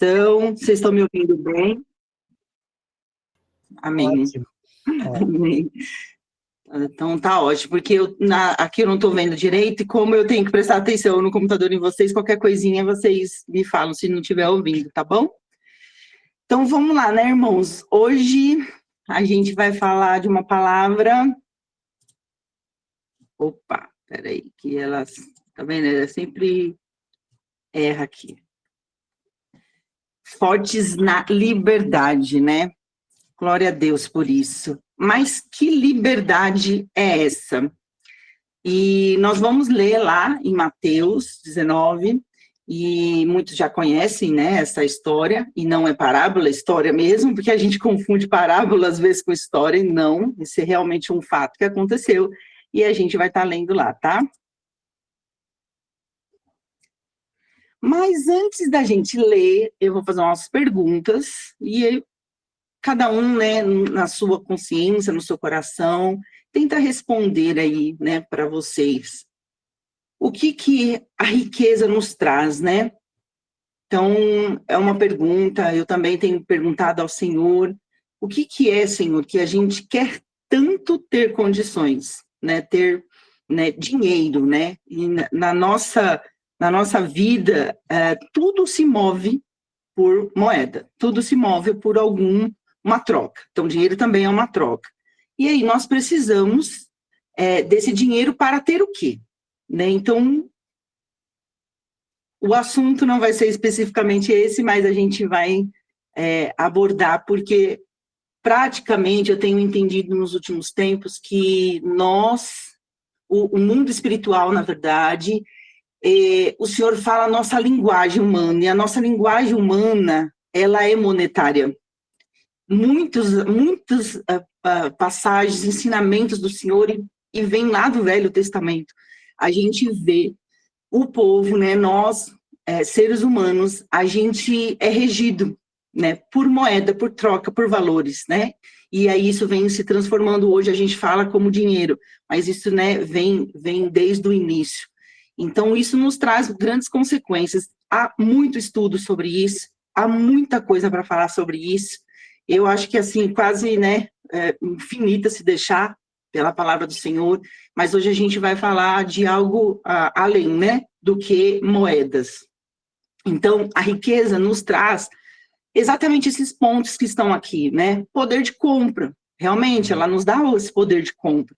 Então, vocês estão me ouvindo bem? Amém. Ótimo. Amém. Então tá ótimo, porque aqui eu não estou vendo direito, e como eu tenho que prestar atenção no computador em vocês, qualquer coisinha vocês me falam se não estiver ouvindo, tá bom? Então vamos lá, né, irmãos? Hoje a gente vai falar de uma palavra... Opa, peraí, que elas... Tá vendo? Ela sempre erra aqui. Fortes na liberdade, né? Glória a Deus por isso. Mas que liberdade é essa? E nós vamos ler lá em Mateus 19, e muitos já conhecem, né, essa história, e não é parábola, é história mesmo, porque a gente confunde parábola às vezes com história, e não, isso é realmente um fato que aconteceu, e a gente vai estar lendo lá, tá? Mas antes da gente ler, eu vou fazer umas perguntas, e cada um, né, na sua consciência, no seu coração, tenta responder aí, né, para vocês. O que a riqueza nos traz, né? Então, é uma pergunta, eu também tenho perguntado ao Senhor, o que é, Senhor, que a gente quer tanto ter condições, né, ter, né, dinheiro, né? E na nossa vida, tudo se move por moeda, tudo se move por uma troca. Então, dinheiro também é uma troca. E aí, nós precisamos desse dinheiro para ter o quê? Né? Então, o assunto não vai ser especificamente esse, mas a gente vai abordar, porque praticamente eu tenho entendido nos últimos tempos que o mundo espiritual, na verdade, o Senhor fala a nossa linguagem humana, e a nossa linguagem humana, ela é monetária. Muitas passagens, ensinamentos do Senhor, e vem lá do Velho Testamento, a gente vê o povo, né, nós, seres humanos, a gente é regido, né, por moeda, por troca, por valores, né, e aí isso vem se transformando, hoje a gente fala como dinheiro, mas isso, né, vem desde o início. Então, isso nos traz grandes consequências. Há muito estudo sobre isso, há muita coisa para falar sobre isso. Eu acho que, assim, quase, né, infinita se deixar pela palavra do Senhor, mas hoje a gente vai falar de algo além, né, do que moedas. Então, a riqueza nos traz exatamente esses pontos que estão aqui, né? Poder de compra, realmente, ela nos dá esse poder de compra.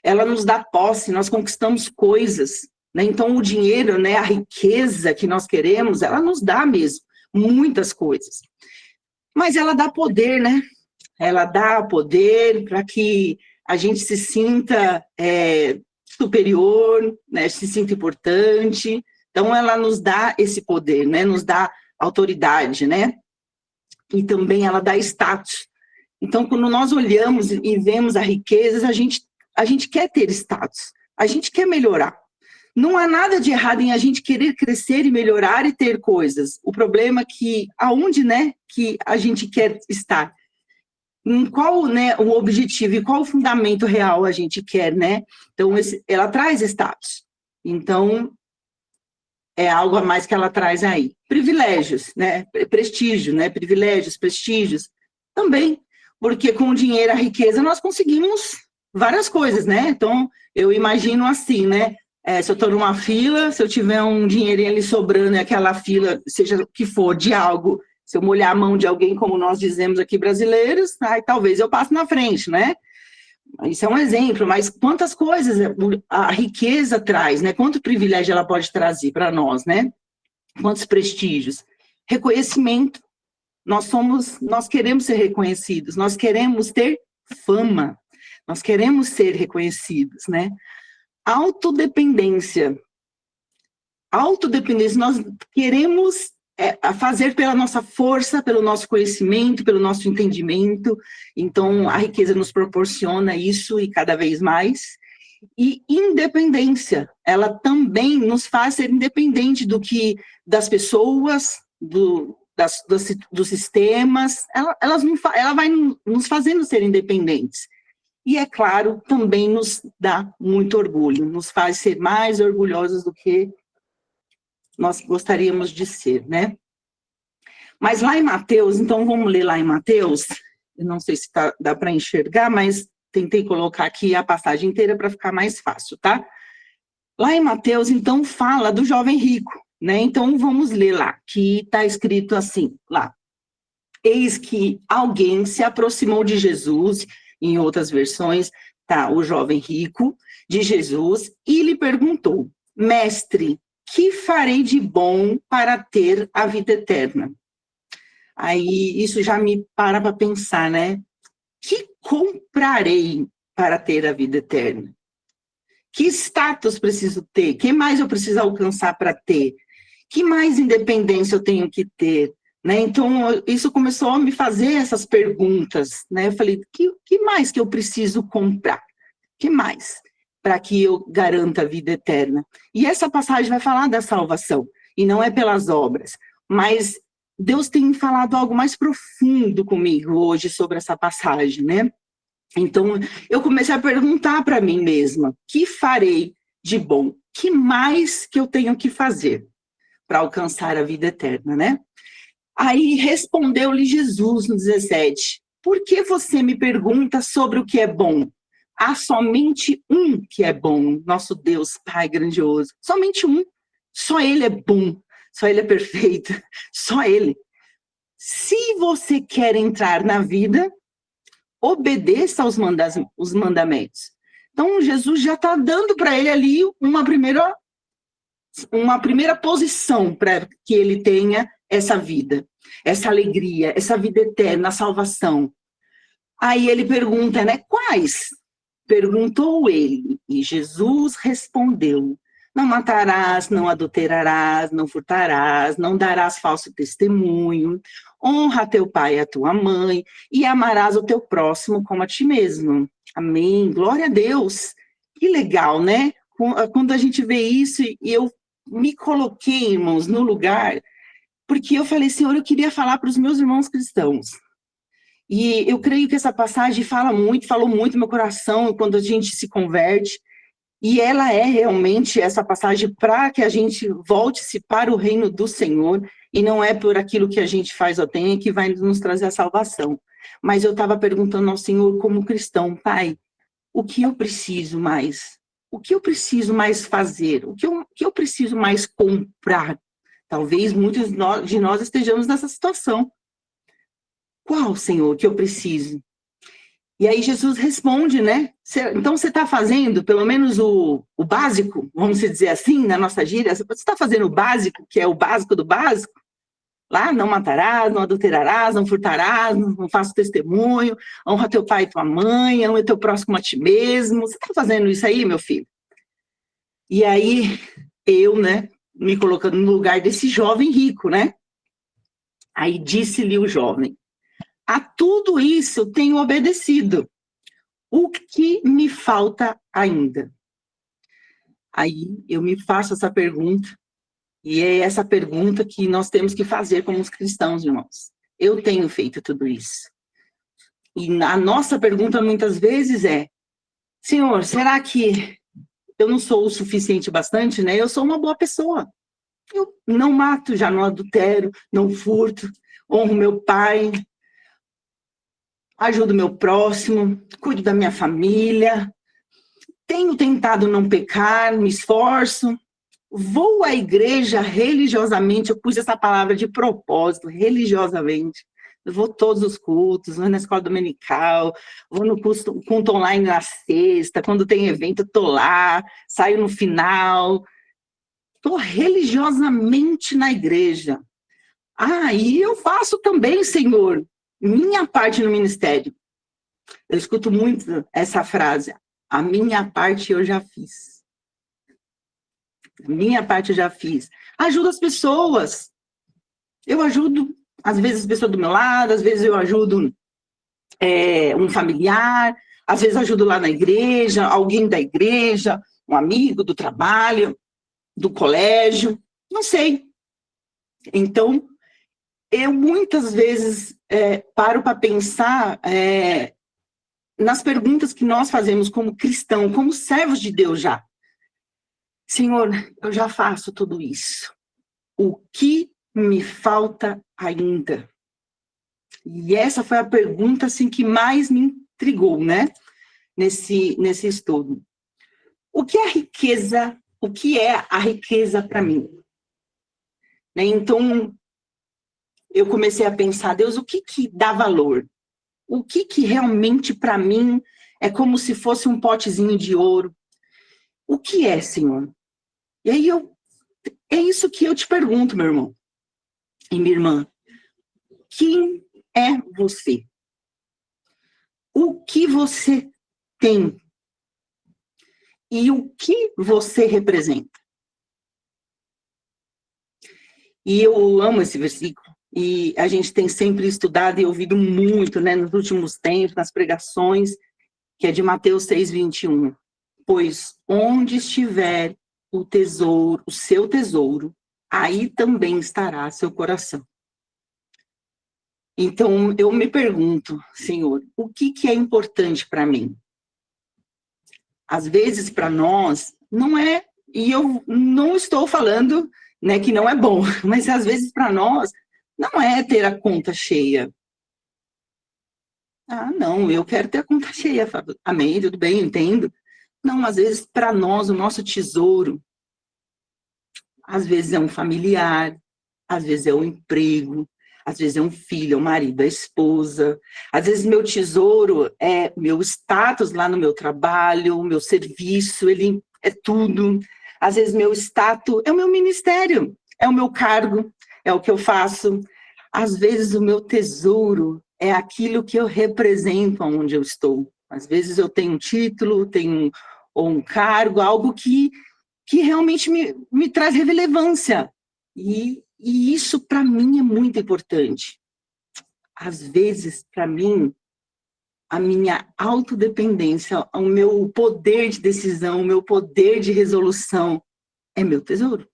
Ela nos dá posse, nós conquistamos coisas, né? Então, o dinheiro, né, a riqueza que nós queremos, ela nos dá mesmo muitas coisas. Mas ela dá poder, né? Ela dá poder para que a gente se sinta superior, né, se sinta importante. Então, ela nos dá esse poder, né, nos dá autoridade, né, e também ela dá status. Então, quando nós olhamos e vemos a riqueza, a gente quer ter status, a gente quer melhorar. Não há nada de errado em a gente querer crescer e melhorar e ter coisas. O problema é que, aonde, né, que a gente quer estar? Em qual, né, o objetivo e qual o fundamento real a gente quer, né? Então, ela traz status. Então, é algo a mais que ela traz aí. Privilégios, né? Prestígio, né? Privilégios, prestígios. Também, porque com o dinheiro, a riqueza, nós conseguimos várias coisas, né? Então, eu imagino assim, né? Se eu estou numa fila, se eu tiver um dinheirinho ali sobrando e aquela fila, seja o que for, de algo... Se eu molhar a mão de alguém, como nós dizemos aqui brasileiros, aí talvez eu passe na frente, né? Isso é um exemplo, mas quantas coisas a riqueza traz, né? Quanto privilégio ela pode trazer para nós, né? Quantos prestígios. Reconhecimento. Nós queremos ser reconhecidos, nós queremos ter fama, nós queremos ser reconhecidos, né? Autodependência. Autodependência, nós queremos... fazer pela nossa força, pelo nosso conhecimento, pelo nosso entendimento. Então, a riqueza nos proporciona isso e cada vez mais. E independência, ela também nos faz ser independente das pessoas, dos sistemas, ela vai nos fazendo ser independentes. E, é claro, também nos dá muito orgulho, nos faz ser mais orgulhosos do que nós gostaríamos de ser, né? Mas lá em Mateus, então vamos ler lá em Mateus, eu não sei se dá para enxergar, mas tentei colocar aqui a passagem inteira para ficar mais fácil, tá? Lá em Mateus, então, fala do jovem rico, né? Então, vamos ler lá, que está escrito assim, lá. Eis que alguém se aproximou de Jesus, em outras versões, tá, o jovem rico, de Jesus, e lhe perguntou, mestre, que farei de bom para ter a vida eterna? Aí, isso já me para pensar, né? Que comprarei para ter a vida eterna? Que status preciso ter? Que mais eu preciso alcançar para ter? Que mais independência eu tenho que ter? Né? Então, isso começou a me fazer essas perguntas. Né? Eu falei, que mais que eu preciso comprar? Que mais? Para que eu garanta a vida eterna. E essa passagem vai falar da salvação. E não é pelas obras. Mas Deus tem falado algo mais profundo comigo hoje sobre essa passagem, né? Então, eu comecei a perguntar para mim mesma, que farei de bom? Que mais que eu tenho que fazer para alcançar a vida eterna, né? Aí respondeu-lhe Jesus no 17, por que você me pergunta sobre o que é bom? Há somente um que é bom, nosso Deus Pai grandioso. Somente um. Só Ele é bom, só Ele é perfeito, só Ele. Se você quer entrar na vida, obedeça aos mandamentos. Então, Jesus já está dando para ele ali uma primeira posição para que ele tenha essa vida, essa alegria, essa vida eterna, a salvação. Aí ele pergunta, né, quais? Perguntou ele, e Jesus respondeu, não matarás, não adulterarás, não furtarás, não darás falso testemunho, honra teu pai e a tua mãe, e amarás o teu próximo como a ti mesmo. Amém, glória a Deus. Que legal, né? Quando a gente vê isso, e eu me coloquei, irmãos, no lugar, porque eu falei, Senhor, eu queria falar para os meus irmãos cristãos. E eu creio que essa passagem falou muito no meu coração quando a gente se converte. E ela é realmente essa passagem para que a gente volte-se para o reino do Senhor, e não é por aquilo que a gente faz ou tem que vai nos trazer a salvação. Mas eu estava perguntando ao Senhor como cristão, Pai, o que eu preciso mais? O que eu preciso mais fazer? O que eu preciso mais comprar? Talvez muitos de nós estejamos nessa situação. Qual, Senhor, que eu preciso? E aí Jesus responde, né? Então você está fazendo pelo menos o básico, vamos dizer assim, na nossa gíria, você está fazendo o básico, que é o básico do básico? Lá, não matarás, não adulterarás, não furtarás, não faças testemunho, honra teu pai e tua mãe, honra teu próximo a ti mesmo. Você está fazendo isso aí, meu filho? E aí, eu, né, me colocando no lugar desse jovem rico, né? Aí disse-lhe o jovem, a tudo isso eu tenho obedecido. O que me falta ainda? Aí eu me faço essa pergunta, e é essa pergunta que nós temos que fazer como os cristãos, irmãos. Eu tenho feito tudo isso. E a nossa pergunta muitas vezes é, Senhor, será que eu não sou o suficiente bastante, né? Eu sou uma boa pessoa. Eu não mato, já não adultero, não furto, honro meu pai, ajudo meu próximo, cuido da minha família, tenho tentado não pecar, me esforço, vou à igreja religiosamente, eu pus essa palavra de propósito, religiosamente, eu vou todos os cultos, vou na escola dominical, vou no culto online na sexta, quando tem evento eu estou lá, saio no final, estou religiosamente na igreja. E eu faço também, Senhor, minha parte no ministério. Eu escuto muito essa frase, a minha parte eu já fiz. A minha parte eu já fiz. Ajudo as pessoas. Eu ajudo, às vezes, as pessoas do meu lado, às vezes eu ajudo um familiar, às vezes ajudo lá na igreja, alguém da igreja, um amigo do trabalho, do colégio, não sei. Então, eu muitas vezes paro para pensar nas perguntas que nós fazemos como cristão, como servos de Deus já. Senhor, eu já faço tudo isso. O que me falta ainda? E essa foi a pergunta assim, que mais me intrigou, né? Nesse estudo. O que é riqueza? O que é a riqueza para mim? Né? Então, eu comecei a pensar, Deus, o que dá valor? O que realmente para mim é como se fosse um potezinho de ouro? O que é, Senhor? E aí é isso que eu te pergunto, meu irmão e minha irmã. Quem é você? O que você tem? E o que você representa? E eu amo esse versículo. E a gente tem sempre estudado e ouvido muito, né, nos últimos tempos, nas pregações, que é de Mateus 6:21. Pois onde estiver o tesouro, o seu tesouro, aí também estará seu coração. Então, eu me pergunto, Senhor, o que é importante para mim? Às vezes, para nós, não é, e eu não estou falando, né, que não é bom, mas às vezes para nós, não é ter a conta cheia. Ah, não, eu quero ter a conta cheia, Fábio. Amém, tudo bem, entendo. Não, às vezes, para nós, o nosso tesouro, às vezes é um familiar, às vezes é um emprego, às vezes é um filho, é um marido, é a esposa. Às vezes meu tesouro é meu status lá no meu trabalho, o meu serviço, ele é tudo. Às vezes meu status é o meu ministério, é o meu cargo, é o que eu faço. Às vezes o meu tesouro é aquilo que eu represento onde eu estou. Às vezes eu tenho um título, tenho um cargo, algo que realmente me traz relevância. E isso, para mim, é muito importante. Às vezes, para mim, a minha autodependência, o meu poder de decisão, o meu poder de resolução é meu tesouro.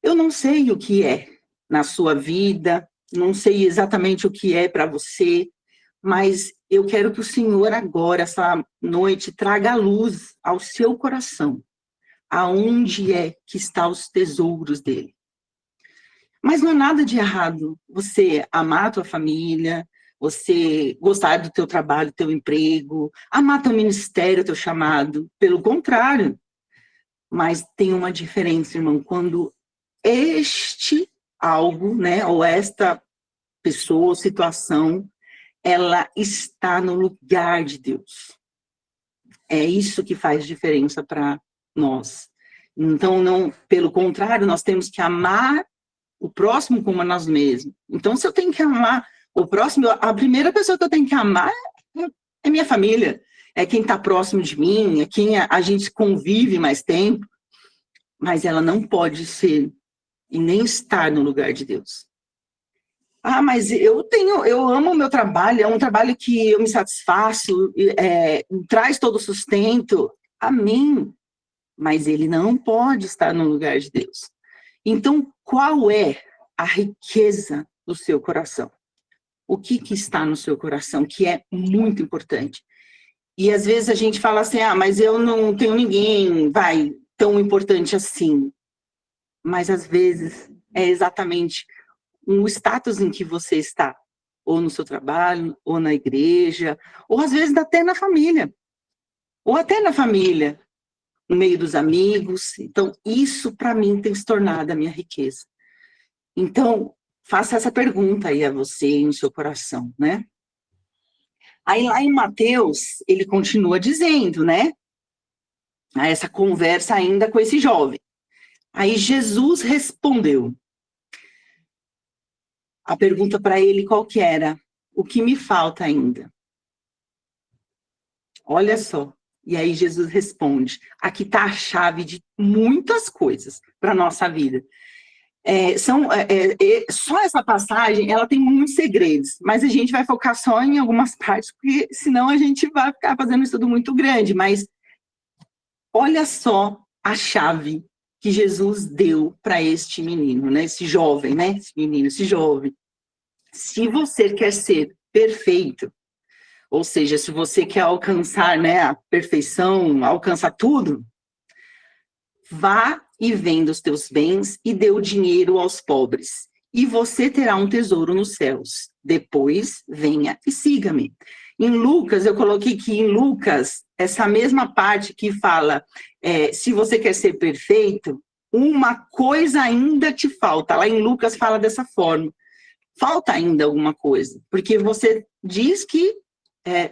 Eu não sei o que é na sua vida, não sei exatamente o que é para você, mas eu quero que o Senhor agora, essa noite, traga a luz ao seu coração. Aonde é que estão os tesouros dele? Mas não é nada de errado você amar a tua família, você gostar do teu trabalho, do teu emprego, amar teu ministério, teu chamado. Pelo contrário. Mas tem uma diferença, irmão, quando este algo, né, ou esta pessoa, situação, ela está no lugar de Deus. É isso que faz diferença para nós. Então, não, pelo contrário, nós temos que amar o próximo como a nós mesmos. Então, se eu tenho que amar o próximo, a primeira pessoa que eu tenho que amar é minha família, é quem está próximo de mim, é quem a gente convive mais tempo, mas ela não pode ser e nem estar no lugar de Deus. Ah, mas eu amo o meu trabalho, é um trabalho que eu me satisfaço, traz todo o sustento. Amém. Mas ele não pode estar no lugar de Deus. Então, qual é a riqueza do seu coração? O que está no seu coração, que é muito importante? E às vezes a gente fala assim, mas eu não tenho ninguém, tão importante assim. Mas às vezes é exatamente um status em que você está, ou no seu trabalho, ou na igreja, ou às vezes até na família. Ou até na família, no meio dos amigos. Então, isso para mim tem se tornado a minha riqueza. Então, faça essa pergunta aí a você, no seu coração, né? Aí lá em Mateus, ele continua dizendo, né? Essa conversa ainda com esse jovem. Aí Jesus respondeu. A pergunta para ele qual que era? O que me falta ainda? Olha só. E aí Jesus responde. Aqui está a chave de muitas coisas para a nossa vida. Só essa passagem, ela tem muitos segredos, mas a gente vai focar só em algumas partes, porque senão a gente vai ficar fazendo um estudo muito grande. Mas olha só a chave que Jesus deu para este menino, né? Esse jovem, né? Esse menino, esse jovem. Se você quer ser perfeito, ou seja, se você quer alcançar, né, a perfeição, alcançar tudo, vá e venda os teus bens e dê o dinheiro aos pobres, e você terá um tesouro nos céus. Depois, venha e siga-me. Em Lucas, eu coloquei que em Lucas, essa mesma parte que fala, se você quer ser perfeito, uma coisa ainda te falta. Lá em Lucas fala dessa forma. Falta ainda alguma coisa, porque você diz que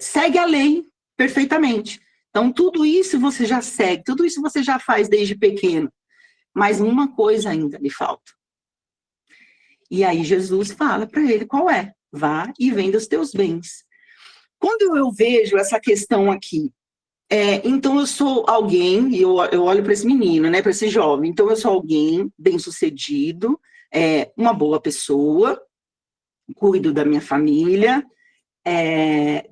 segue a lei perfeitamente. Então, tudo isso você já segue, tudo isso você já faz desde pequeno. Mas uma coisa ainda lhe falta. E aí Jesus fala para ele qual é. Vá e venda os teus bens. Quando eu vejo essa questão aqui, então eu sou alguém, eu olho para esse menino, né, para esse jovem, então eu sou alguém bem-sucedido, uma boa pessoa, cuido da minha família,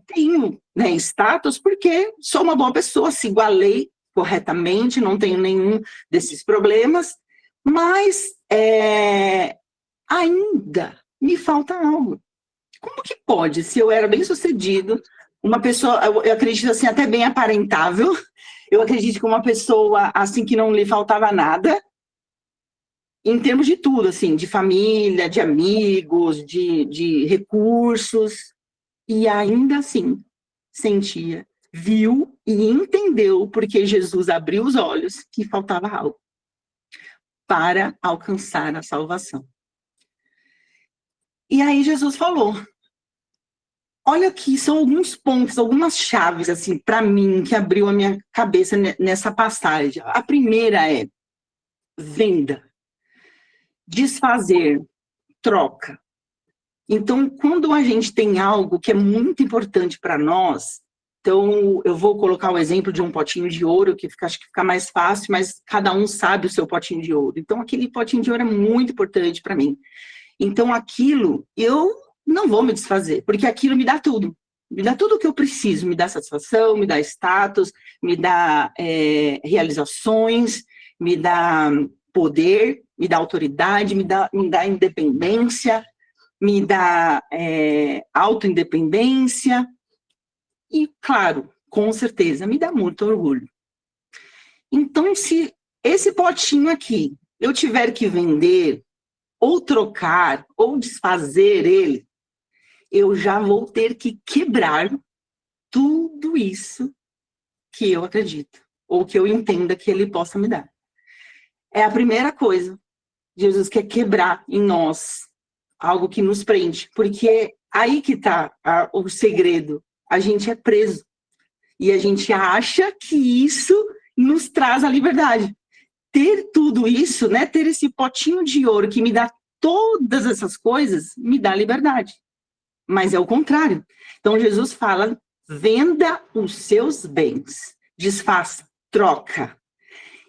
tenho, né, status porque sou uma boa pessoa, sigo a lei corretamente, não tenho nenhum desses problemas, mas ainda me falta algo. Como que pode, se eu era bem-sucedido, uma pessoa, eu acredito assim, até bem aparentável, eu acredito que uma pessoa assim que não lhe faltava nada, em termos de tudo, assim, de família, de amigos, de recursos, e ainda assim sentia, viu e entendeu, porque Jesus abriu os olhos, que faltava algo para alcançar a salvação. E aí Jesus falou, olha aqui, são alguns pontos, algumas chaves, assim, para mim, que abriu a minha cabeça nessa passagem. A primeira é venda, desfazer, troca. Então, quando a gente tem algo que é muito importante para nós, então eu vou colocar o exemplo de um potinho de ouro, que acho que fica mais fácil, mas cada um sabe o seu potinho de ouro. Então, aquele potinho de ouro é muito importante para mim. Então, aquilo, eu não vou me desfazer, porque aquilo me dá tudo. Me dá tudo o que eu preciso, me dá satisfação, me dá status, me dá realizações, me dá poder, me dá autoridade, me dá independência, me dá autoindependência e, claro, com certeza, me dá muito orgulho. Então, se esse potinho aqui eu tiver que vender, ou trocar, ou desfazer ele, eu já vou ter que quebrar tudo isso que eu acredito, ou que eu entenda que ele possa me dar. É a primeira coisa. Jesus quer quebrar em nós algo que nos prende, porque é aí que está o segredo. A gente é preso. E a gente acha que isso nos traz a liberdade. Ter tudo isso, né, ter esse potinho de ouro que me dá todas essas coisas, me dá liberdade. Mas é o contrário. Então Jesus fala, venda os seus bens, desfaça, troca.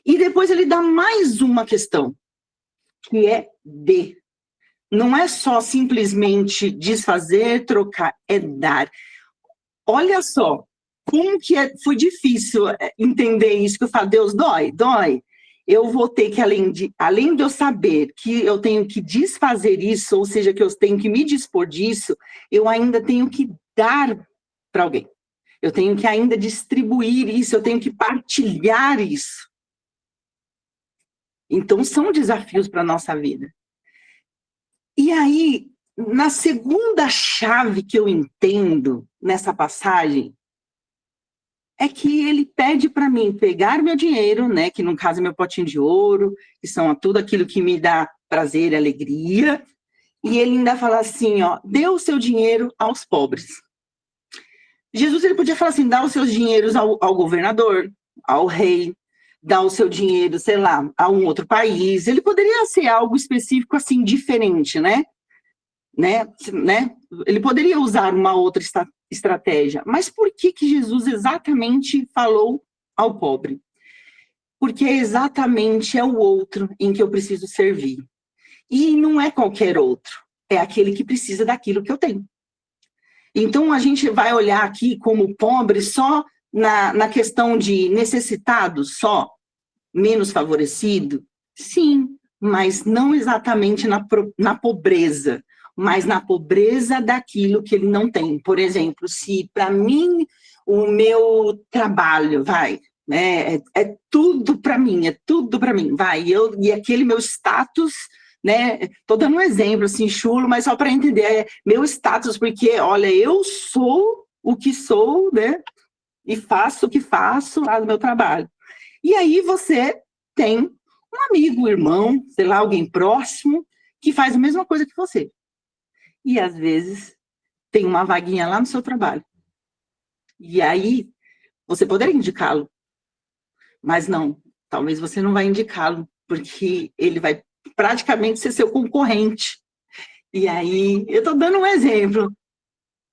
E depois ele dá mais uma questão, que é dê. Não é só simplesmente desfazer, trocar, é dar. Olha só, como que foi difícil entender isso, que eu falo, Deus, dói. Eu vou ter que, além de eu saber que eu tenho que desfazer isso, ou seja, que eu tenho que me dispor disso, eu ainda tenho que dar para alguém. Eu tenho que ainda distribuir isso, eu tenho que partilhar isso. Então, são desafios para a nossa vida. E aí, na segunda chave que eu entendo nessa passagem, é que ele pede para mim pegar meu dinheiro, né, que no caso é meu potinho de ouro, que são tudo aquilo que me dá prazer e alegria, e ele ainda fala assim, ó, dê o seu dinheiro aos pobres. Jesus, ele podia falar assim, dá os seus dinheiros ao governador, ao rei, dá o seu dinheiro, sei lá, a um outro país. Ele poderia ser algo específico, assim, diferente, né? Ele poderia usar uma outra estratégia. Mas por que Jesus exatamente falou ao pobre? Porque exatamente é o outro em que eu preciso servir. E não é qualquer outro, é aquele que precisa daquilo que eu tenho. Então, a gente vai olhar aqui como pobre só na questão de necessitado, só menos favorecido? Sim, mas não exatamente na pobreza, mas na pobreza daquilo que ele não tem. Por exemplo, se para mim o meu trabalho, né? É tudo para mim, é tudo para mim. Vai, e aquele meu status, né? Tô dando um exemplo assim, chulo, mas só para entender, meu status, porque, olha, eu sou o que sou, né? E faço o que faço lá no meu trabalho. E aí você tem um amigo, um irmão, sei lá, alguém próximo, que faz a mesma coisa que você. E às vezes tem uma vaguinha lá no seu trabalho. E aí você poderia indicá-lo, mas não, talvez você não vai indicá-lo, porque ele vai praticamente ser seu concorrente. E aí, eu estou dando um exemplo.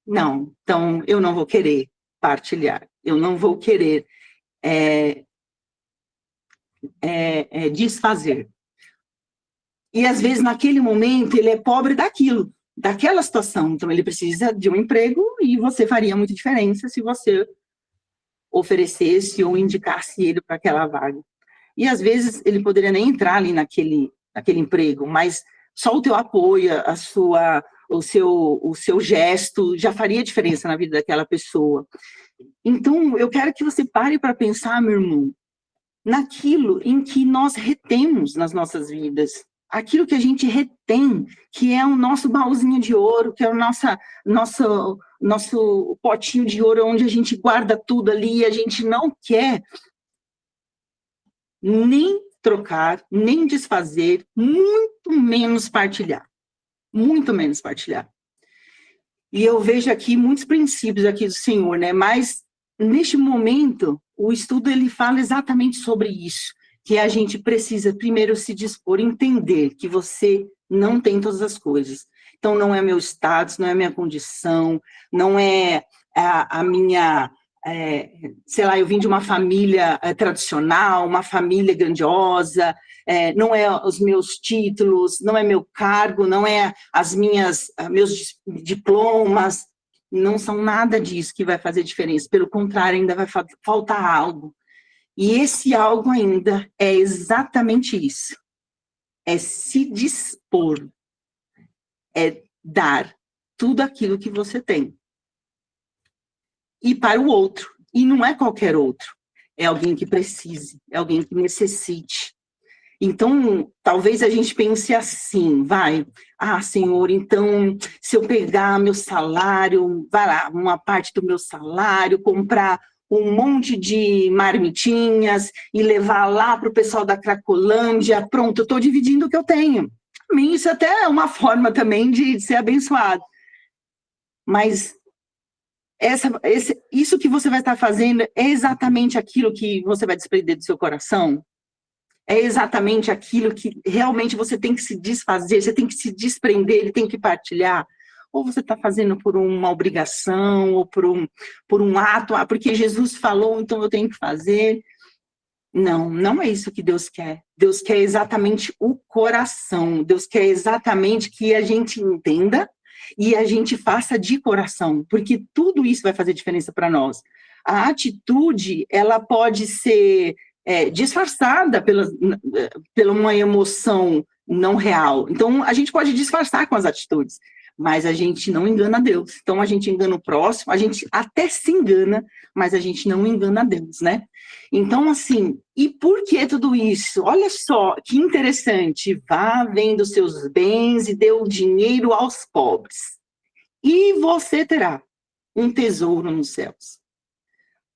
Não, então eu não vou querer partilhar, eu não vou querer desfazer. E às vezes, naquele momento, ele é pobre daquilo, daquela situação. Então, ele precisa de um emprego e você faria muita diferença se você oferecesse ou indicasse ele para aquela vaga. E às vezes ele poderia nem entrar ali naquele emprego, mas só o teu apoio, o seu gesto já faria diferença na vida daquela pessoa. Então, eu quero que você pare para pensar, meu irmão, naquilo em que nós retemos nas nossas vidas. Aquilo que a gente retém, que é o nosso baúzinho de ouro, que é o nosso potinho de ouro, onde a gente guarda tudo ali e a gente não quer nem trocar, nem desfazer, muito menos partilhar. Muito menos partilhar. E eu vejo aqui muitos princípios aqui do Senhor, né? Mas, neste momento, o estudo ele fala exatamente sobre isso, que a gente precisa primeiro se dispor, entender que você não tem todas as coisas. Então, não é meu status, não é minha condição, não é a minha... sei lá, eu vim de uma família tradicional, uma família grandiosa, não é os meus títulos, não é meu cargo, não é meus diplomas, não são nada disso que vai fazer diferença, pelo contrário, ainda vai faltar algo. E esse algo ainda é exatamente isso, é se dispor, é dar tudo aquilo que você tem. E para o outro. E não é qualquer outro. É alguém que precise, é alguém que necessite. Então, talvez a gente pense assim, Senhor, então, se eu pegar meu salário, vai lá, uma parte do meu salário, comprar um monte de marmitinhas e levar lá para o pessoal da Cracolândia, pronto, eu estou dividindo o que eu tenho. Para mim, isso até é uma forma também de ser abençoado. Mas isso que você vai estar fazendo é exatamente aquilo que você vai desprender do seu coração? É exatamente aquilo que realmente você tem que se desfazer, você tem que se desprender, ele tem que partilhar? Ou você está fazendo por uma obrigação, ou por um ato, porque Jesus falou, então eu tenho que fazer? Não, não é isso que Deus quer. Deus quer exatamente o coração, Deus quer exatamente que a gente entenda e a gente faça de coração, porque tudo isso vai fazer diferença para nós. A atitude, ela pode ser disfarçada pela uma emoção não real. Então, a gente pode disfarçar com as atitudes, mas a gente não engana Deus. Então, a gente engana o próximo, a gente até se engana, mas a gente não engana Deus, né? Então, assim, e por que tudo isso? Olha só, que interessante. Vá, venda os seus bens e dê o dinheiro aos pobres. E você terá um tesouro nos céus.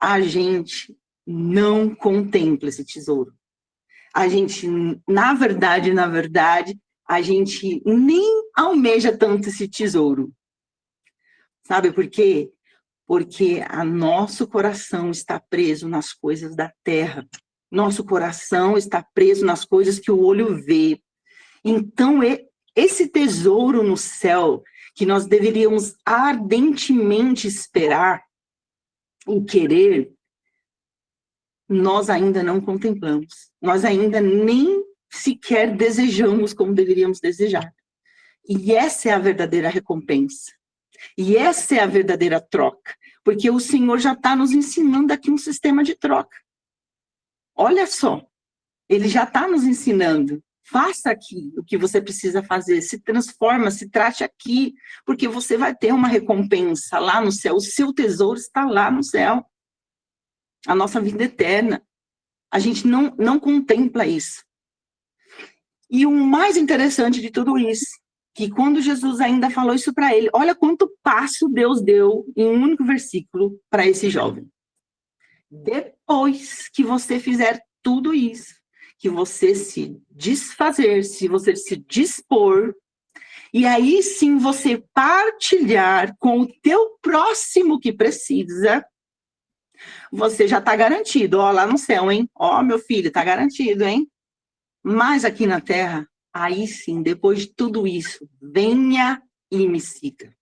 A gente não contempla esse tesouro. A gente, na verdade, a gente nem almeja tanto esse tesouro. Sabe por quê? Porque nosso coração está preso nas coisas da terra. Nosso coração está preso nas coisas que o olho vê. Então, esse tesouro no céu, que nós deveríamos ardentemente esperar e querer, nós ainda não contemplamos. Nós ainda nem sequer desejamos como deveríamos desejar. E essa é a verdadeira recompensa. E essa é a verdadeira troca. Porque o Senhor já está nos ensinando aqui um sistema de troca. Olha só, ele já está nos ensinando. Faça aqui o que você precisa fazer, se transforma, se trate aqui, porque você vai ter uma recompensa lá no céu. O seu tesouro está lá no céu. a nossa vida eterna. A gente não contempla isso. E o mais interessante de tudo isso, que quando Jesus ainda falou isso para ele, olha quanto passo Deus deu em um único versículo para esse jovem. Depois que você fizer tudo isso, que você se desfazer, se você se dispor, e aí sim você partilhar com o teu próximo que precisa, você já está garantido. Ó, lá no céu, hein? Ó, meu filho, está garantido, hein? Mas aqui na terra, aí sim, depois de tudo isso, venha e me siga.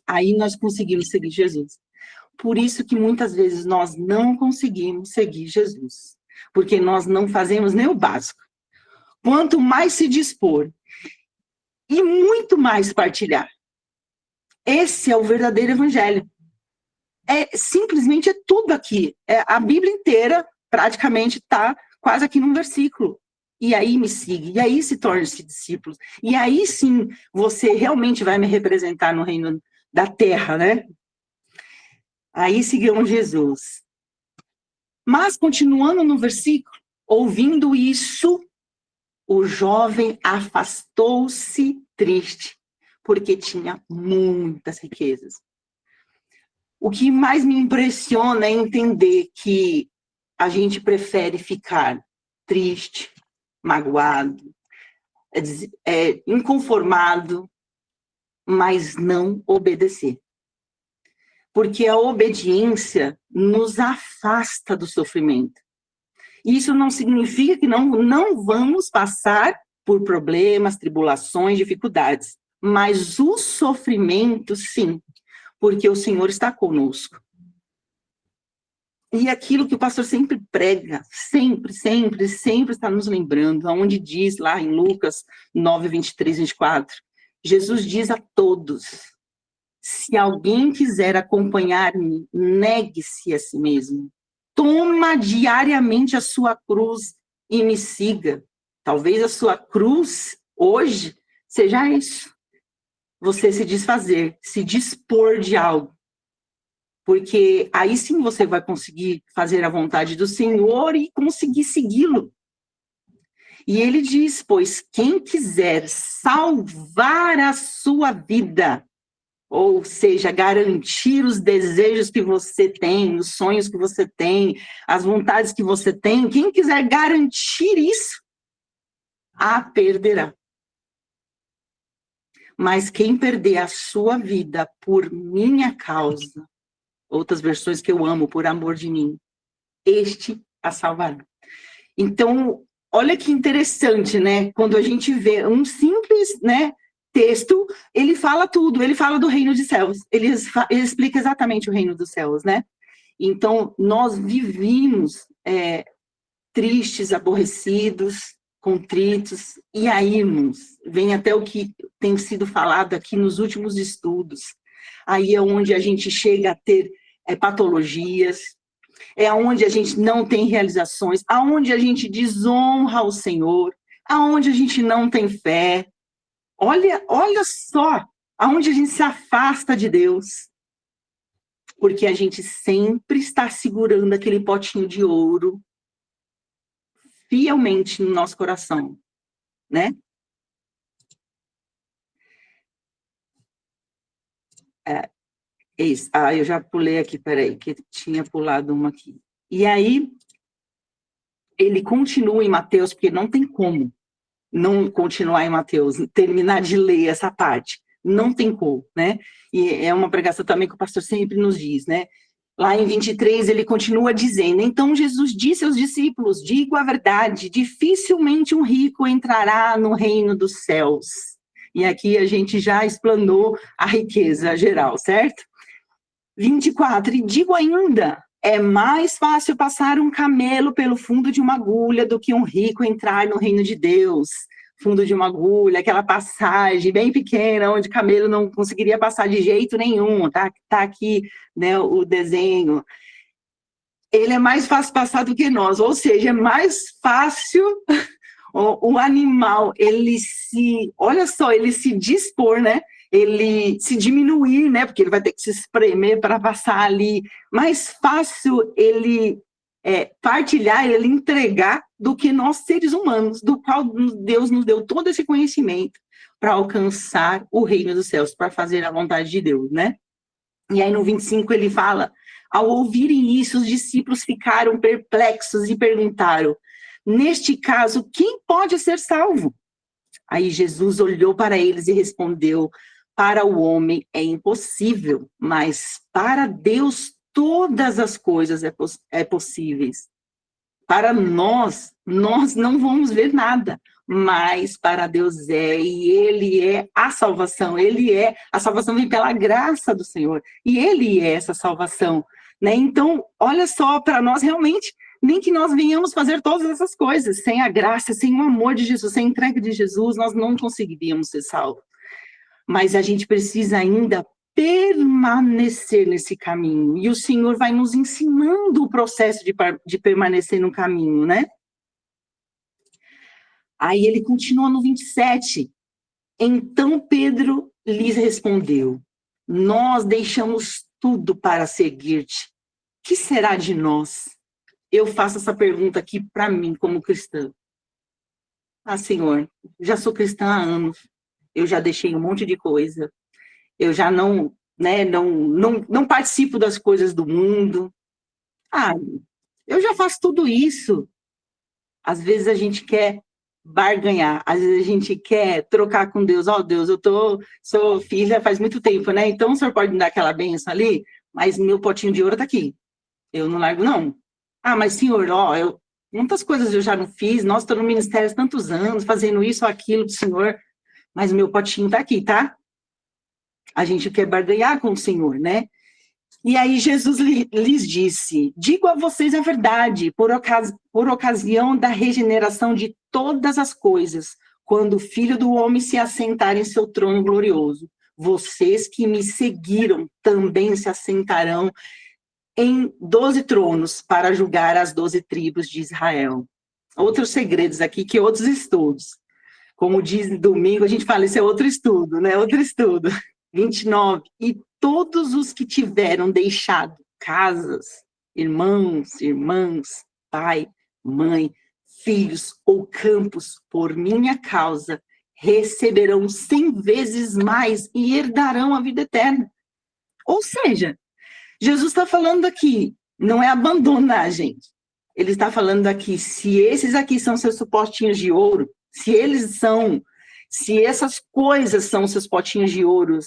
Aí nós conseguimos seguir Jesus. Por isso que muitas vezes nós não conseguimos seguir Jesus. Porque nós não fazemos nem o básico. Quanto mais se dispor e muito mais partilhar. Esse é o verdadeiro evangelho. Simplesmente é tudo aqui. A Bíblia inteira praticamente está quase aqui num versículo. E aí me siga, e aí se torne-se discípulos. E aí sim, você realmente vai me representar no reino da terra, né? Aí sigamos Jesus. Mas, continuando no versículo, ouvindo isso, o jovem afastou-se triste, porque tinha muitas riquezas. O que mais me impressiona é entender que a gente prefere ficar triste, magoado, inconformado, mas não obedecer. Porque a obediência nos afasta do sofrimento. Isso não significa que não vamos passar por problemas, tribulações, dificuldades, mas o sofrimento, sim, porque o Senhor está conosco. E aquilo que o pastor sempre prega, sempre está nos lembrando, onde diz lá em Lucas 9, 23, 24, Jesus diz a todos, se alguém quiser acompanhar-me, negue-se a si mesmo. Toma diariamente a sua cruz e me siga. Talvez a sua cruz, hoje, seja isso. Você se desfazer, se dispor de algo. Porque aí sim você vai conseguir fazer a vontade do Senhor e conseguir segui-lo. E ele diz, pois quem quiser salvar a sua vida, ou seja, garantir os desejos que você tem, os sonhos que você tem, as vontades que você tem, quem quiser garantir isso, a perderá. Mas quem perder a sua vida por minha causa, outras versões que eu amo, por amor de mim, este a salvará. Então, olha que interessante, né? Quando a gente vê um simples, né, texto, ele fala tudo, ele fala do reino de céus, ele explica exatamente o reino dos céus, né? Então, nós vivimos tristes, aborrecidos, contritos, e aí, irmãos, vem até o que tem sido falado aqui nos últimos estudos, aí é onde a gente chega a ter patologias, é onde a gente não tem realizações, aonde a gente desonra o Senhor, aonde a gente não tem fé. Olha só, aonde a gente se afasta de Deus. Porque a gente sempre está segurando aquele potinho de ouro fielmente no nosso coração, né? Isso. Eu já pulei aqui, peraí, que tinha pulado uma aqui. E aí, ele continua em Mateus, porque não tem como não continuar em Mateus, terminar de ler essa parte. Não tem como, né? E é uma pregação também que o pastor sempre nos diz, né? Lá em 23, ele continua dizendo, então Jesus disse aos discípulos, digo a verdade, dificilmente um rico entrará no reino dos céus. E aqui a gente já explanou a riqueza geral, certo? 24, e digo ainda, é mais fácil passar um camelo pelo fundo de uma agulha do que um rico entrar no reino de Deus. Fundo de uma agulha, aquela passagem bem pequena, onde o camelo não conseguiria passar de jeito nenhum, tá aqui, né, o desenho. Ele é mais fácil passar do que nós, ou seja, é mais fácil o animal, olha só, ele se dispor, né? ele se diminuir, né? Porque ele vai ter que se espremer para passar ali. Mais fácil ele partilhar, ele entregar, do que nós, seres humanos, do qual Deus nos deu todo esse conhecimento para alcançar o reino dos céus, para fazer a vontade de Deus, né? E aí no 25 ele fala: ao ouvirem isso, os discípulos ficaram perplexos e perguntaram: neste caso, quem pode ser salvo? Aí Jesus olhou para eles e respondeu: para o homem é impossível, mas para Deus todas as coisas é possíveis. Para nós não vamos ver nada, mas para Deus e Ele é a salvação, a salvação vem pela graça do Senhor, e Ele é essa salvação, né? Então, olha só, para nós realmente, nem que nós venhamos fazer todas essas coisas, sem a graça, sem o amor de Jesus, sem a entrega de Jesus, nós não conseguiríamos ser salvos. Mas a gente precisa ainda permanecer nesse caminho, e o Senhor vai nos ensinando o processo de permanecer no caminho, né? Aí ele continua no 27. Então Pedro lhes respondeu: nós deixamos tudo para seguir-te. Que será de nós? Eu faço essa pergunta aqui para mim, como cristã. Senhor, já sou cristã há anos, eu já deixei um monte de coisa, eu já não participo das coisas do mundo. Eu já faço tudo isso. Às vezes a gente quer barganhar, às vezes a gente quer trocar com Deus. Deus, sou filha faz muito tempo, né? Então o senhor pode me dar aquela bênção ali, mas meu potinho de ouro está aqui. Eu não largo, não. Mas senhor, muitas coisas eu já não fiz, nós estou no ministério há tantos anos, fazendo isso ou aquilo do senhor, mas o meu potinho está aqui, tá? A gente quer barganhar com o Senhor, né? E aí Jesus lhes disse: digo a vocês a verdade, por ocasião da regeneração de todas as coisas, quando o Filho do Homem se assentar em seu trono glorioso, vocês que me seguiram também se assentarão em 12 tronos para julgar as 12 tribos de Israel. Outros segredos aqui que outros estudos. Como diz domingo, a gente fala, isso é outro estudo, né? Outro estudo. 29. E todos os que tiveram deixado casas, irmãos, irmãs, pai, mãe, filhos ou campos por minha causa, receberão 100 vezes mais e herdarão a vida eterna. Ou seja, Jesus está falando aqui, não é abandonar, gente. Ele está falando aqui, se esses aqui são seus potinhos de ouro, se essas coisas são seus potinhos de ouro,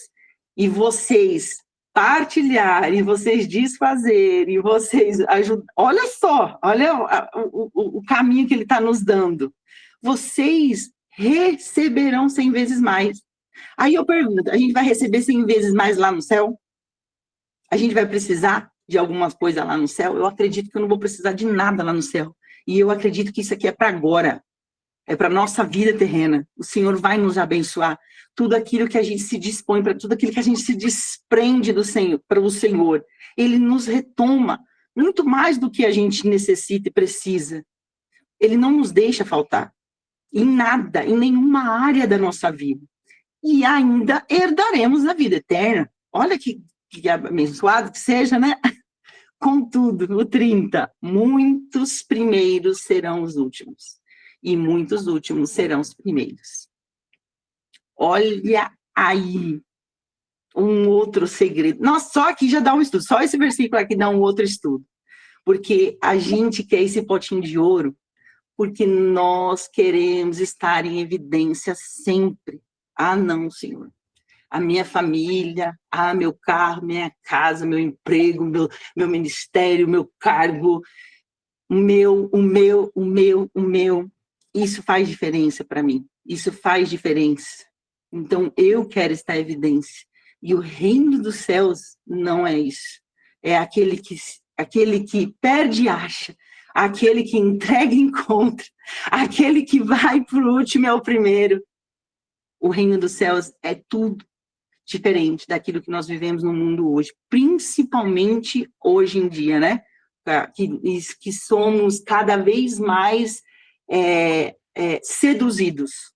e vocês partilharem, vocês desfazerem, vocês ajudar, olha só, olha o caminho que ele está nos dando. Vocês receberão 100 vezes mais. Aí eu pergunto, a gente vai receber 100 vezes mais lá no céu? A gente vai precisar de alguma coisa lá no céu? Eu acredito que eu não vou precisar de nada lá no céu. E eu acredito que isso aqui é para agora. É para a nossa vida terrena. O Senhor vai nos abençoar. Tudo aquilo que a gente se dispõe, para tudo aquilo que a gente se desprende do Senhor, para o Senhor, Ele nos retoma muito mais do que a gente necessita e precisa. Ele não nos deixa faltar. Em nada, em nenhuma área da nossa vida. E ainda herdaremos a vida eterna. Olha que abençoado que seja, né? Contudo, no 30, muitos primeiros serão os últimos, e muitos últimos serão os primeiros. Olha aí, um outro segredo. Nossa, só aqui já dá um estudo, só esse versículo aqui dá um outro estudo. Porque a gente quer esse potinho de ouro, porque nós queremos estar em evidência sempre. Não, Senhor. A minha família, meu carro, minha casa, meu emprego, meu ministério, meu cargo, o meu. Isso faz diferença para mim. Isso faz diferença. Então, eu quero estar em evidência. E o reino dos céus não é isso. É aquele que perde e acha, aquele que entrega e encontra, aquele que vai por último é o primeiro. O reino dos céus é tudo diferente daquilo que nós vivemos no mundo hoje, principalmente hoje em dia, né? Que somos cada vez mais seduzidos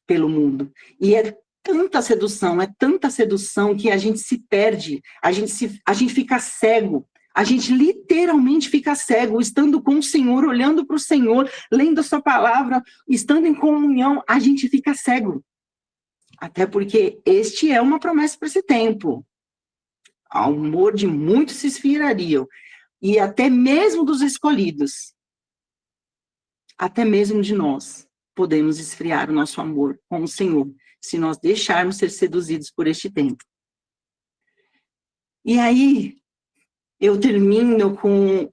pelo mundo. E é é tanta sedução que a gente se perde, a gente fica cego, a gente literalmente fica cego, estando com o Senhor, olhando para o Senhor, lendo a sua palavra, estando em comunhão, a gente fica cego. Até porque este é uma promessa para esse tempo. Ao amor de muitos se esfriariam, e até mesmo dos escolhidos, até mesmo de nós, podemos esfriar o nosso amor com o Senhor, se nós deixarmos ser seduzidos por este tempo. E aí, eu termino com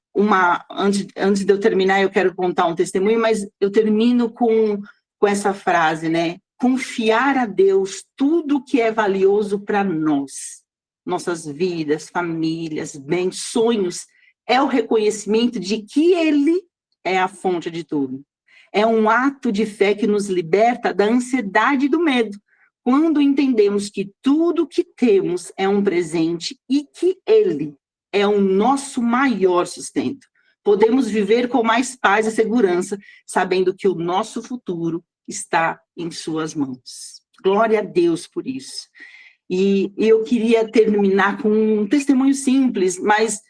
antes de eu terminar, eu quero contar um testemunho, mas eu termino com essa frase, né? Confiar a Deus tudo que é valioso para nós, nossas vidas, famílias, bens, sonhos, é o reconhecimento de que Ele é a fonte de tudo. É um ato de fé que nos liberta da ansiedade e do medo, quando entendemos que tudo que temos é um presente e que Ele é o nosso maior sustento. Podemos viver com mais paz e segurança, sabendo que o nosso futuro está em suas mãos. Glória a Deus por isso. E eu queria terminar com um testemunho simples, mas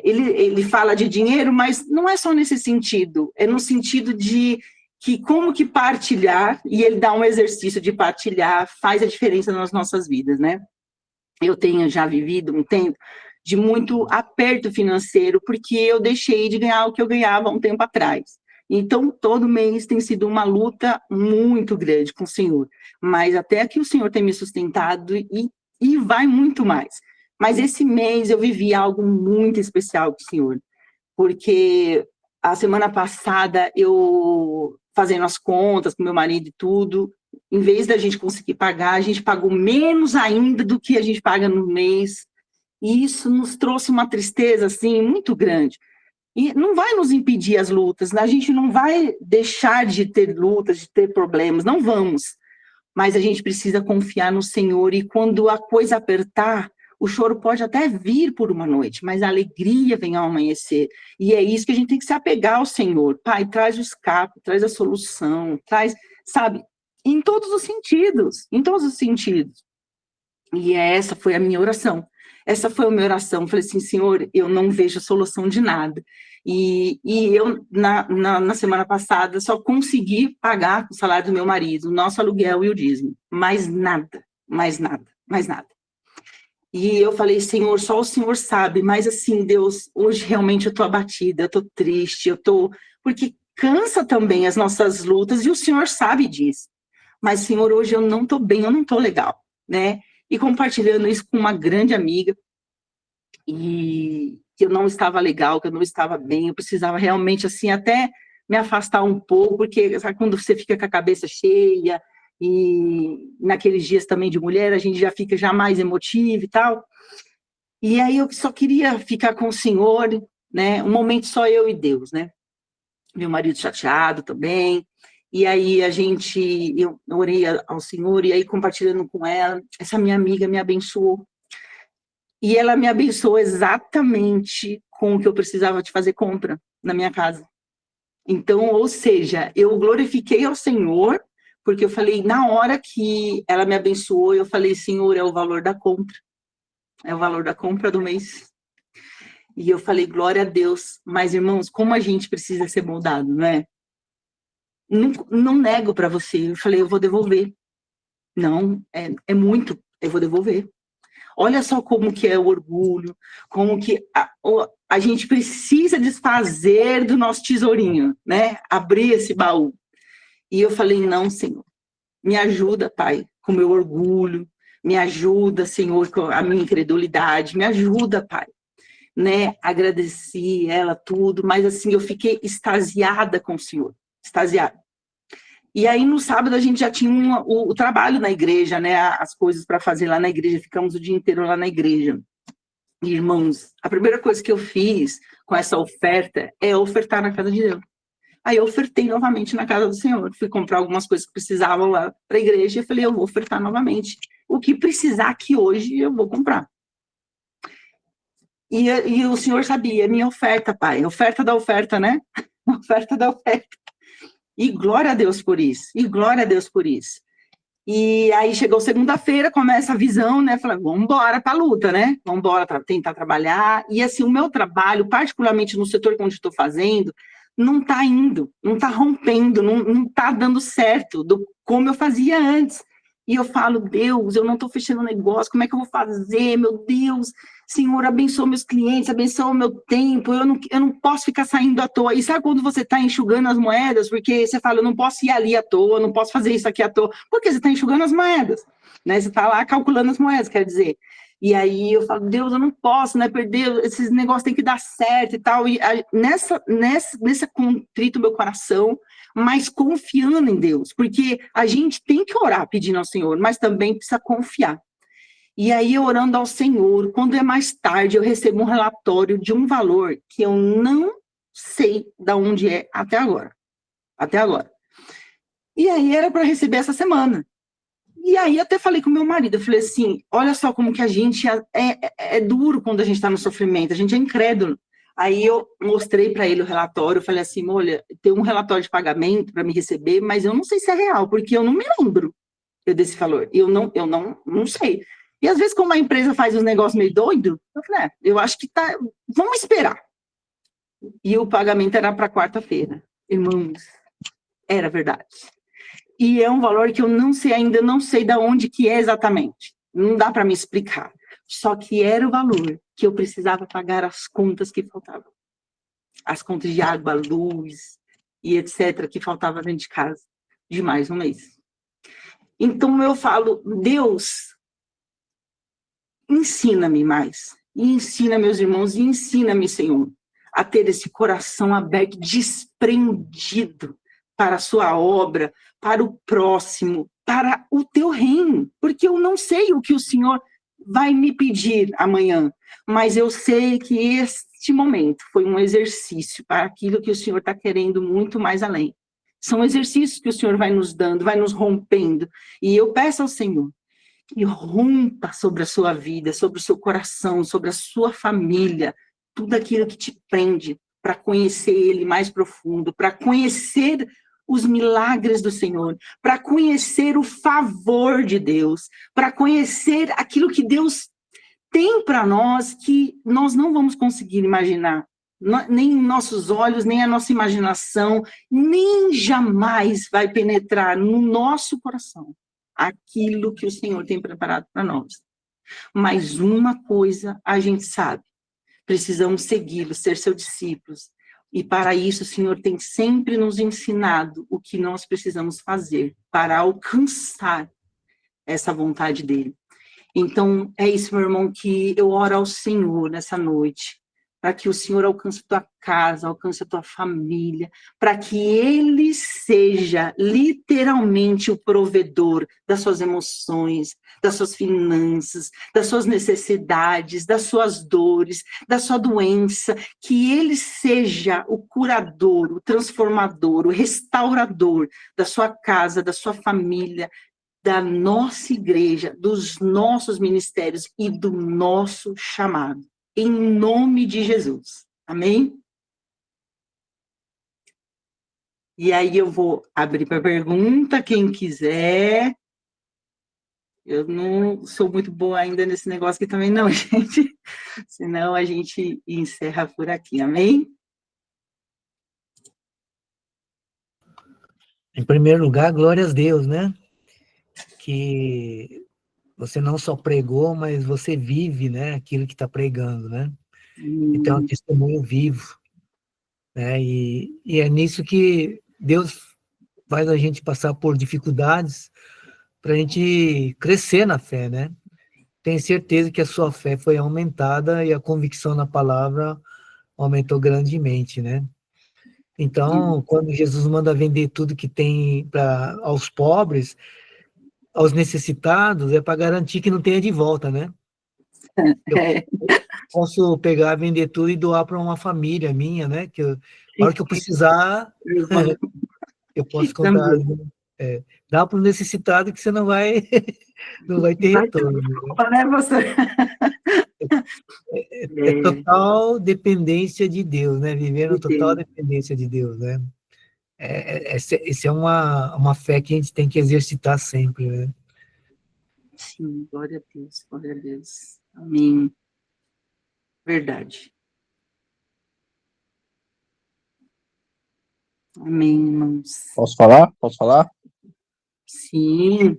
ele fala de dinheiro, mas não é só nesse sentido, é no sentido de que como que partilhar, e ele dá um exercício de partilhar, faz a diferença nas nossas vidas, né? Eu tenho já vivido um tempo de muito aperto financeiro, porque eu deixei de ganhar o que eu ganhava um tempo atrás. Então, todo mês tem sido uma luta muito grande com o Senhor, mas até que o Senhor tem me sustentado e vai muito mais. Mas esse mês eu vivi algo muito especial com o Senhor, porque a semana passada eu, fazendo as contas com meu marido e tudo, em vez da gente conseguir pagar, a gente pagou menos ainda do que a gente paga no mês, e isso nos trouxe uma tristeza, assim, muito grande. E não vai nos impedir as lutas, né? A gente não vai deixar de ter lutas, de ter problemas, não vamos. Mas a gente precisa confiar no Senhor, e quando a coisa apertar, o choro pode até vir por uma noite, mas a alegria vem ao amanhecer. E é isso que a gente tem que se apegar ao Senhor. Pai, traz o escape, traz a solução, traz, sabe, em todos os sentidos, em todos os sentidos. E essa foi a minha oração. Essa foi a minha oração. Eu falei assim, Senhor, eu não vejo solução de nada. E eu, na semana passada, só consegui pagar o salário do meu marido, o nosso aluguel e o dízimo. Mais nada, mais nada, mais nada. E eu falei, Senhor, só o Senhor sabe, mas assim, Deus, hoje realmente eu estou abatida, eu estou triste, porque cansa também as nossas lutas, e o Senhor sabe disso. Mas, Senhor, hoje eu não estou bem, eu não estou legal, né? E compartilhando isso com uma grande amiga, e que eu não estava legal, que eu não estava bem, eu precisava realmente, assim, até me afastar um pouco, porque sabe, quando você fica com a cabeça cheia, e naqueles dias também de mulher, a gente já fica já mais emotiva e tal, e aí eu só queria ficar com o Senhor, né, um momento só eu e Deus, né, meu marido chateado também, e aí eu orei ao Senhor, e aí compartilhando com ela, essa minha amiga me abençoou, e ela me abençoou exatamente com o que eu precisava de fazer compra na minha casa. Então, ou seja, eu glorifiquei ao Senhor, porque eu falei, na hora que ela me abençoou, eu falei, Senhor, é o valor da compra. É o valor da compra do mês. E eu falei, glória a Deus. Mas, irmãos, como a gente precisa ser moldado, não é? Não nego para você. Eu falei, eu vou devolver. Não, é muito, eu vou devolver. Olha só como que é o orgulho, como que a gente precisa desfazer do nosso tesourinho, né? Abrir esse baú. E eu falei, não, Senhor, me ajuda, Pai, com o meu orgulho, me ajuda, Senhor, com a minha incredulidade, me ajuda, Pai, né? Agradeci ela tudo, mas assim, eu fiquei extasiada com o Senhor, extasiada. E aí, no sábado, a gente já tinha o trabalho na igreja, né? As coisas para fazer lá na igreja, ficamos o dia inteiro lá na igreja. E, irmãos, a primeira coisa que eu fiz com essa oferta é ofertar na casa de Deus. Aí eu ofertei novamente na casa do Senhor. Fui comprar algumas coisas que precisavam lá para a igreja e falei, eu vou ofertar novamente. O que precisar aqui hoje, eu vou comprar. E o Senhor sabia, minha oferta, Pai. Oferta da oferta, né? Oferta da oferta. E glória a Deus por isso. E glória a Deus por isso. E aí chegou segunda-feira, começa a visão, né? Falei, vamos embora para a luta, né? Vamos embora tentar trabalhar. E assim, o meu trabalho, particularmente no setor que eu estou fazendo, não está indo, não está rompendo, não está dando certo do como eu fazia antes. E eu falo, Deus, eu não estou fechando o negócio, como é que eu vou fazer? Meu Deus, Senhor, abençoa meus clientes, abençoa o meu tempo, eu não posso ficar saindo à toa. E sabe quando você está enxugando as moedas? Porque você fala, eu não posso ir ali à toa, não posso fazer isso aqui à toa, porque você está enxugando as moedas, né? Você está lá calculando as moedas, quer dizer. E aí eu falo, Deus, eu não posso, né, perder, esses negócios tem que dar certo e tal. E nessa contrito meu coração, mas confiando em Deus, porque a gente tem que orar pedindo ao Senhor, mas também precisa confiar. E aí, orando ao Senhor, quando é mais tarde, eu recebo um relatório de um valor que eu não sei de onde é até agora. Até agora. E aí, era para receber essa semana. E aí, até falei com meu marido, eu falei assim, olha só como que a gente é duro quando a gente está no sofrimento, a gente é incrédulo. Aí eu mostrei para ele o relatório, eu falei assim, olha, tem um relatório de pagamento para me receber, mas eu não sei se é real, porque eu não me lembro desse valor. Eu não sei. E às vezes, quando a empresa faz uns negócios meio doido, eu falei, eu acho que tá. Vamos esperar. E o pagamento era para quarta-feira. Irmãos, era verdade. E é um valor que eu não sei ainda, não sei de onde que é exatamente. Não dá para me explicar. Só que era o valor que eu precisava pagar as contas que faltavam. As contas de água, luz e etc. que faltavam dentro de casa de mais um mês. Então eu falo, Deus, ensina-me mais, e ensina meus irmãos, e ensina-me, Senhor, a ter esse coração aberto, desprendido para a sua obra, para o próximo, para o teu reino, porque eu não sei o que o Senhor vai me pedir amanhã, mas eu sei que este momento foi um exercício para aquilo que o Senhor está querendo muito mais além. São exercícios que o Senhor vai nos dando, vai nos rompendo, e eu peço ao Senhor que rompa sobre a sua vida, sobre o seu coração, sobre a sua família, tudo aquilo que te prende para conhecer Ele mais profundo, para conhecer os milagres do Senhor, para conhecer o favor de Deus, para conhecer aquilo que Deus tem para nós que nós não vamos conseguir imaginar, nem nossos olhos, nem a nossa imaginação, nem jamais vai penetrar no nosso coração aquilo que o Senhor tem preparado para nós. Mas uma coisa a gente sabe, precisamos segui-lo, ser seus discípulos. E para isso o Senhor tem sempre nos ensinado o que nós precisamos fazer para alcançar essa vontade dele. Então, é isso, meu irmão, que eu oro ao Senhor nessa noite, para que o Senhor alcance a tua casa, alcance a tua família, para que Ele seja literalmente o provedor das suas emoções, das suas finanças, das suas necessidades, das suas dores, da sua doença, que Ele seja o curador, o transformador, o restaurador da sua casa, da sua família, da nossa igreja, dos nossos ministérios e do nosso chamado. Em nome de Jesus. Amém? E aí eu vou abrir para pergunta, quem quiser. Eu não sou muito boa ainda nesse negócio aqui também não, gente. Senão a gente encerra por aqui. Amém? Em primeiro lugar, glórias a Deus, né? Que você não só pregou, mas você vive, né, aquilo que está pregando, né? Então, é um testemunho vivo, né? E é nisso que Deus faz a gente passar por dificuldades para a gente crescer na fé, né? Tenho certeza que a sua fé foi aumentada e a convicção na palavra aumentou grandemente, né? Então, quando Jesus manda vender tudo que tem aos pobres, aos necessitados, é para garantir que não tenha de volta, né? Eu posso pegar, vender tudo e doar para uma família minha, né? Que a hora que eu precisar, eu posso contar. Dá para o necessitado que você não vai ter retorno. Né, você? É total dependência de Deus, né? Viver na total dependência de Deus, né? Essa é uma fé que a gente tem que exercitar sempre, né? Sim, glória a Deus, glória a Deus. Amém. Verdade. Amém, irmãos. Posso falar? Posso falar? Sim.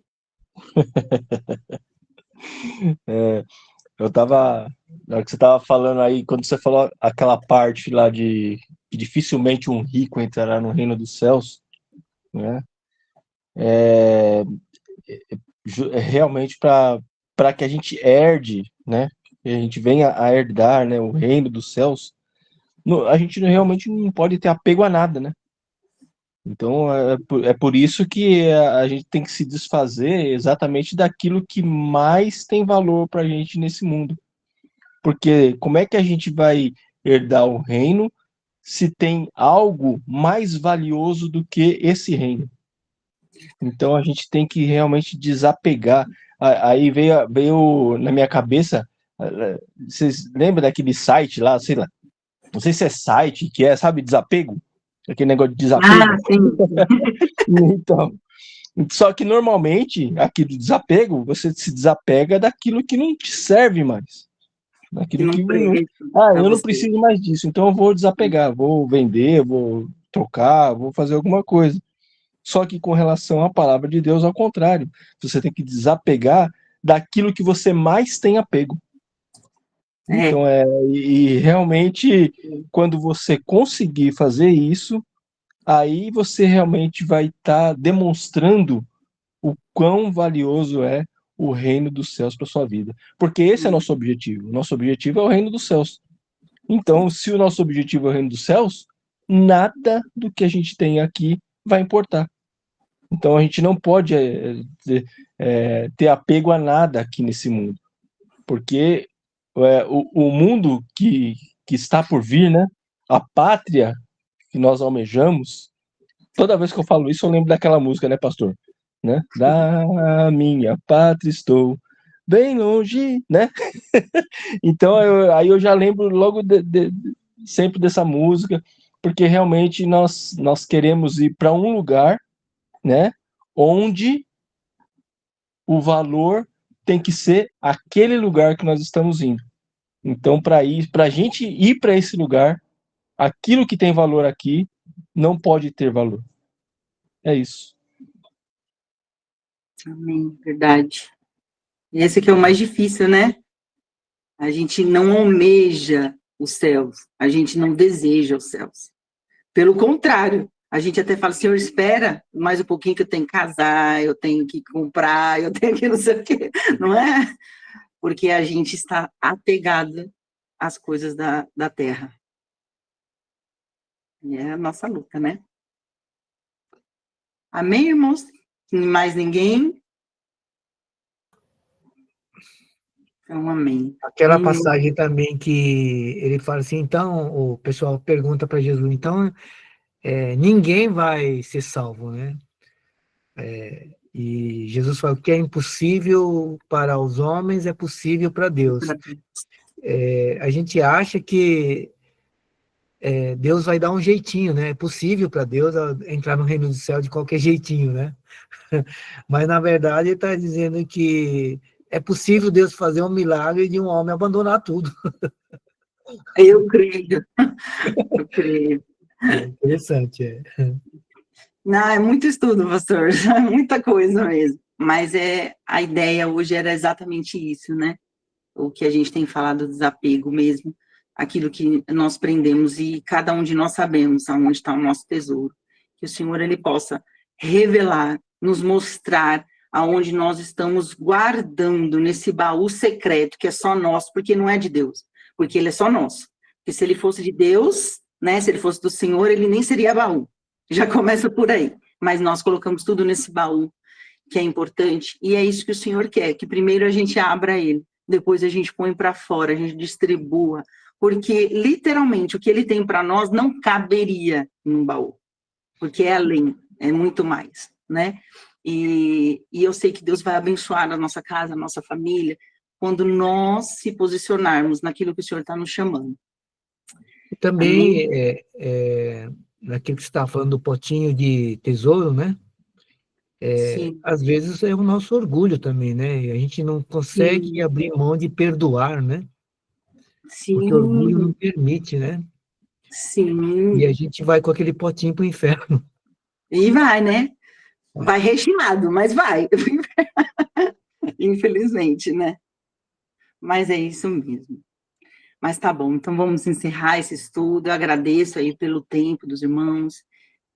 Eu tava. Na hora que você tava falando aí, quando você falou aquela parte lá de que dificilmente um rico entrará no reino dos céus, né? Realmente para que a gente herde, né? Que a gente venha a herdar, né, o reino dos céus, a gente realmente não pode ter apego a nada, né? Então é por isso que a gente tem que se desfazer exatamente daquilo que mais tem valor para a gente nesse mundo. Porque como é que a gente vai herdar o reino se tem algo mais valioso do que esse reino? Então a gente tem que realmente desapegar. Aí veio na minha cabeça, vocês lembram daquele site lá, sei lá, não sei se é site, que é, sabe, desapego? Aquele negócio de desapego. Sim. Então, só que normalmente, aqui do desapego, você se desapega daquilo que não te serve mais. Daquilo que eu não preciso mais disso, então eu vou desapegar, vou vender, vou trocar, vou fazer alguma coisa. Só que com relação à palavra de Deus, ao contrário, você tem que desapegar daquilo que você mais tem apego. Então, e realmente, quando você conseguir fazer isso, aí você realmente vai estar demonstrando o quão valioso é o reino dos céus para sua vida. Porque esse é nosso objetivo. O nosso objetivo é o reino dos céus. Então, se o nosso objetivo é o reino dos céus, nada do que a gente tem aqui vai importar. Então, a gente não pode ter apego a nada aqui nesse mundo. Porque o mundo que está por vir, né? A pátria que nós almejamos, toda vez que eu falo isso, eu lembro daquela música, né, pastor? Né? Da minha pátria estou bem longe, né? Então, aí eu já lembro logo sempre dessa música, porque realmente nós queremos ir para um lugar, né, onde o valor tem que ser aquele lugar que nós estamos indo. Então, para a gente ir para esse lugar, aquilo que tem valor aqui não pode ter valor. É isso. Amém, verdade. E esse aqui é o mais difícil, né? A gente não almeja os céus, a gente não deseja os céus. Pelo contrário, a gente até fala, Senhor, espera mais um pouquinho que eu tenho que casar, eu tenho que comprar, eu tenho que não sei o quê, não é? Porque a gente está apegado às coisas da terra. E é a nossa luta, né? Amém, irmãos? Mais ninguém? Então, amém. Aquela passagem também que ele fala assim, então, o pessoal pergunta para Jesus, então, ninguém vai ser salvo, né? E Jesus fala que é impossível para os homens, é possível para Deus. A gente acha que Deus vai dar um jeitinho, né? É possível para Deus entrar no reino do céu de qualquer jeitinho, né? Mas, na verdade, ele está dizendo que é possível Deus fazer um milagre de um homem abandonar tudo. Eu creio. Eu creio. Interessante, Não, é muito estudo, pastor. É muita coisa mesmo. Mas a ideia hoje era exatamente isso, né? O que a gente tem falado, desapego mesmo, aquilo que nós prendemos e cada um de nós sabemos aonde está o nosso tesouro. Que o Senhor, Ele possa revelar, nos mostrar aonde nós estamos guardando nesse baú secreto, que é só nosso, porque não é de Deus, porque ele é só nosso. Porque se ele fosse de Deus, né, se ele fosse do Senhor, ele nem seria baú. Já começa por aí. Mas nós colocamos tudo nesse baú, que é importante, e é isso que o Senhor quer, que primeiro a gente abra ele, depois a gente põe para fora, a gente distribua, porque literalmente o que ele tem para nós não caberia num baú, porque é além, é muito mais, né? E eu sei que Deus vai abençoar a nossa casa, a nossa família, quando nós se posicionarmos naquilo que o Senhor está nos chamando. Também naquilo que você estava falando do potinho de tesouro, né? Sim, Às vezes é o nosso orgulho também, né? E a gente não consegue sim, abrir mão de perdoar, né? Porque o orgulho não sim, permite, né? E sim. a gente vai com aquele potinho para o inferno. E vai, né? Vai recheado, mas vai. Infelizmente, né? Mas é isso mesmo. Mas tá bom, então vamos encerrar esse estudo. Eu agradeço aí pelo tempo dos irmãos.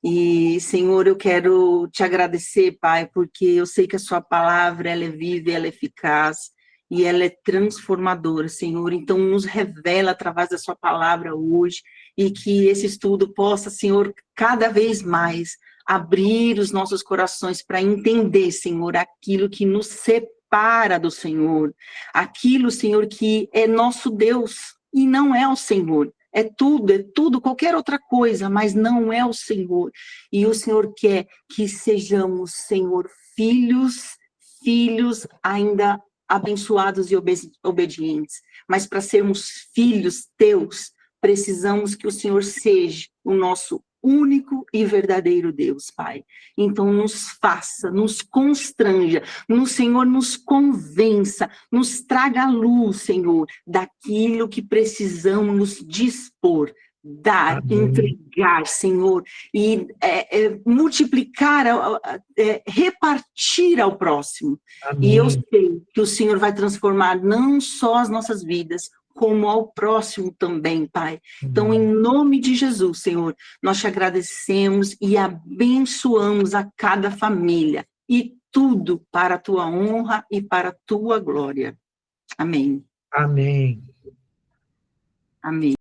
E, Senhor, eu quero te agradecer, Pai, porque eu sei que a sua palavra, ela é viva, ela é eficaz e ela é transformadora, Senhor. Então, nos revela através da sua palavra hoje e que esse estudo possa, Senhor, cada vez mais abrir os nossos corações para entender, Senhor, aquilo que nos separa do Senhor, aquilo, Senhor, que é nosso Deus e não é o Senhor. É tudo, qualquer outra coisa, mas não é o Senhor. E o Senhor quer que sejamos, Senhor, filhos ainda abençoados e obedientes. Mas para sermos filhos teus, precisamos que o Senhor seja o nosso único e verdadeiro Deus, Pai. Então nos faça, nos constranja, no Senhor nos convença, nos traga a luz, Senhor, daquilo que precisamos dispor, dar, Amém. entregar, Senhor, e multiplicar, repartir ao próximo. E eu Amém. sei que o Senhor vai transformar não só as nossas vidas, como ao próximo também, Pai. Então, em Amém. nome de Jesus, Senhor, nós te agradecemos e abençoamos a cada família. E tudo para a tua honra e para a tua glória. Amém. Amém. Amém.